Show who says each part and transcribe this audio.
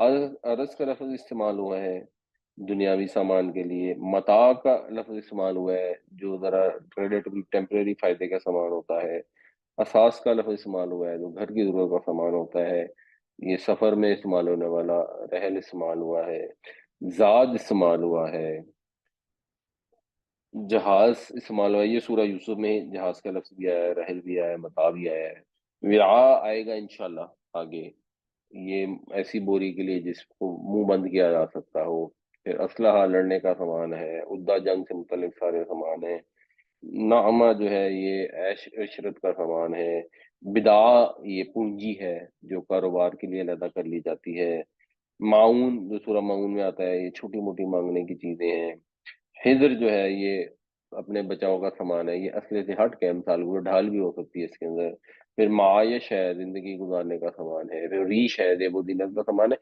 Speaker 1: عرض کا لفظ استعمال ہوا ہے دنیاوی سامان کے لیے، متاع کا لفظ استعمال ہوا ہے جو ذرا ریلیٹیولی ٹیمپریری فائدے کا سامان ہوتا ہے، اساس کا لفظ استعمال ہوا ہے جو گھر کی ضرورت کا سامان ہوتا ہے، یہ سفر میں استعمال ہونے والا رحل استعمال ہوا ہے، زاد استعمال ہوا ہے، جہاز استعمال ہوا ہے، یہ سورہ یوسف میں جہاز کا لفظ بھی آیا ہے، رحل بھی آیا ہے، متاع بھی آیا ہے، وعاء آئے گا انشاءاللہ آگے، یہ ایسی بوری کے لیے جس کو منہ بند کیا جا سکتا ہو، پھر اسلحہ لڑنے کا سامان ہے، عدہ جنگ سے متعلق سارے سامان ہیں، نعمہ جو ہے یہ عیش عشرت کا سامان ہے، بدعا یہ پونجی ہے جو کاروبار کے لیے ادا کر لی جاتی ہے، معاون جو سورہ معاون میں آتا ہے یہ چھوٹی موٹی مانگنے کی چیزیں ہیں، حضر جو ہے یہ اپنے بچاؤ کا سامان ہے، یہ اسلحے سے ہٹ کے مثال وہ ڈھال بھی ہو سکتی ہے اس کے اندر، پھر معاش ہے زندگی گزارنے کا سامان ہے، پھر ریش ہے زیب و زینت کا سامان ہے،